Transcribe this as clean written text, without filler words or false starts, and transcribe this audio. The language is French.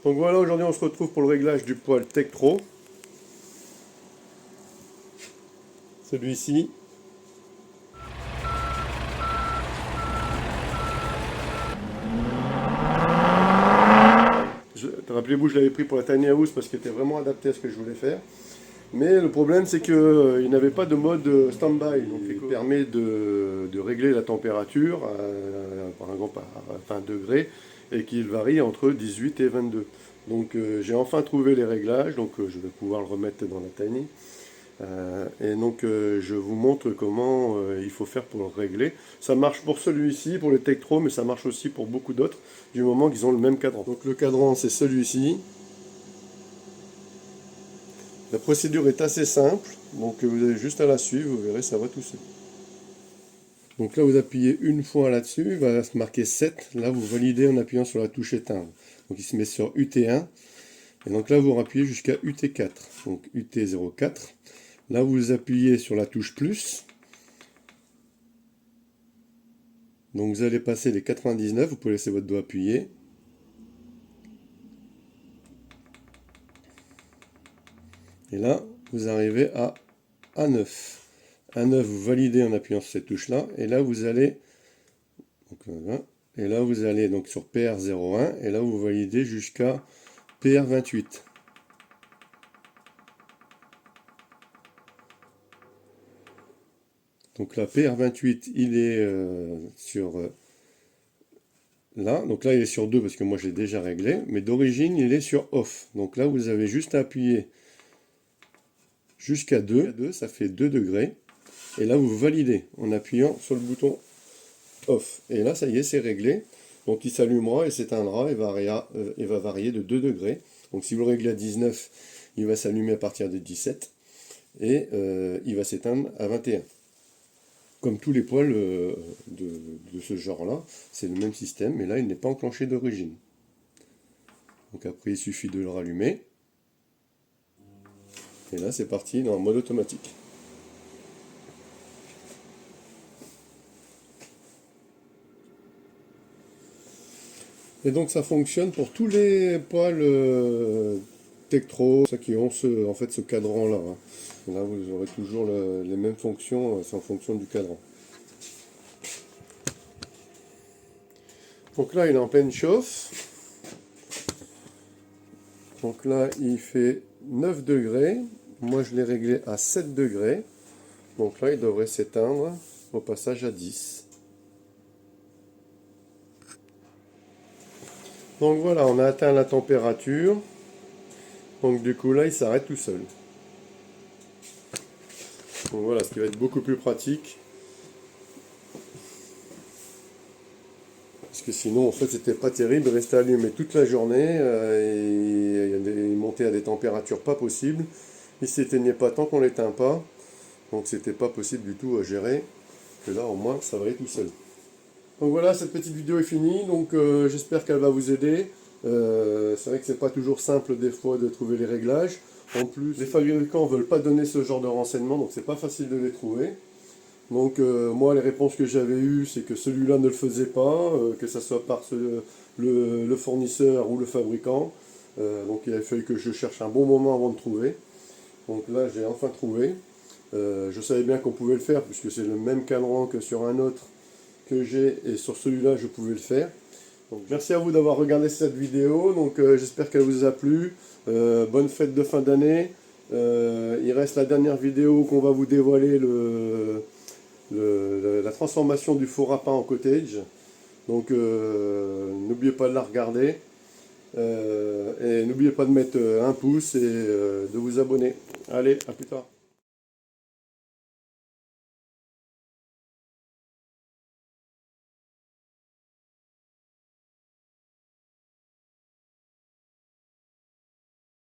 Donc voilà, aujourd'hui on se retrouve pour le réglage du poêle Tektro. Celui-ci. Rappelez-vous, je l'avais pris pour la tiny house parce qu'il était vraiment adapté à ce que je voulais faire. Mais le problème c'est qu'il n'avait pas de mode stand-by, donc il permet de régler la température par exemple à 20 degrés et qu'il varie entre 18 et 22. Donc j'ai enfin trouvé les réglages, donc je vais pouvoir le remettre dans la tiny. Et donc je vous montre comment il faut faire pour le régler. Ça marche pour celui-ci, pour les Tektro, mais ça marche aussi pour beaucoup d'autres, du moment qu'ils ont le même cadran. Donc le cadran c'est celui-ci. La procédure est assez simple, donc vous avez juste à la suivre, vous verrez, ça va tout seul. Donc là, vous appuyez une fois là-dessus, il va se marquer 7. Là, vous validez en appuyant sur la touche éteindre. Donc il se met sur UT1. Et donc là, vous appuyez jusqu'à UT4. Donc UT04. Là, vous appuyez sur la touche plus. Donc vous allez passer les 99, vous pouvez laisser votre doigt appuyé. Et là, vous arrivez à A9. A9, vous validez en appuyant sur cette touche-là. Et là, vous allez... Et là, vous allez donc sur PR01. Et là, vous validez jusqu'à PR28. Donc là, PR28, il est sur... là, donc là il est sur 2 parce que moi j'ai déjà réglé, mais d'origine il est sur off. Donc là vous avez juste à appuyer jusqu'à 2, ça fait 2 degrés. Et là vous validez en appuyant sur le bouton off. Et là ça y est, c'est réglé. Donc il s'allumera et s'éteindra et va varier de 2 degrés. Donc si vous le réglez à 19, il va s'allumer à partir de 17 et il va s'éteindre à 21. Comme tous les poêles de ce genre-là, c'est le même système, mais là il n'est pas enclenché d'origine. Donc après il suffit de le rallumer. Et là c'est parti dans le mode automatique. Et donc ça fonctionne pour tous les poêles Tektro, ceux qui ont en fait ce cadran-là. Hein. Là vous aurez toujours les mêmes fonctions, c'est en fonction du cadran. Donc là il est en pleine chauffe. Donc là il fait 9 degrés. Moi je l'ai réglé à 7 degrés. Donc là il devrait s'éteindre au passage à 10. Donc voilà, on a atteint la température. Donc du coup là il s'arrête tout seul. Donc voilà, ce qui va être beaucoup plus pratique. Parce que sinon en fait c'était pas terrible de rester allumé toute la journée. Et il montait à des températures pas possibles. Il s'éteignait pas tant qu'on l'éteint pas. Donc c'était pas possible du tout à gérer. Que là au moins ça va aller tout seul. Donc voilà, cette petite vidéo est finie, donc j'espère qu'elle va vous aider. C'est vrai que c'est pas toujours simple des fois de trouver les réglages. En plus, les fabricants ne veulent pas donner ce genre de renseignements, donc c'est pas facile de les trouver. Donc moi, les réponses que j'avais eues, c'est que celui-là ne le faisait pas, que ce soit par le fournisseur ou le fabricant. Donc il a fallu que je cherche un bon moment avant de trouver. Donc là, j'ai enfin trouvé. Je savais bien qu'on pouvait le faire, puisque c'est le même cadran que sur un autre que j'ai, et sur celui-là je pouvais le faire. Donc merci à vous d'avoir regardé cette vidéo, donc j'espère qu'elle vous a plu. Bonne fête de fin d'année. Il reste la dernière vidéo qu'on va vous dévoiler, la transformation du four à pain en cottage. Donc n'oubliez pas de la regarder. Et n'oubliez pas de mettre un pouce et de vous abonner. Allez, à plus tard.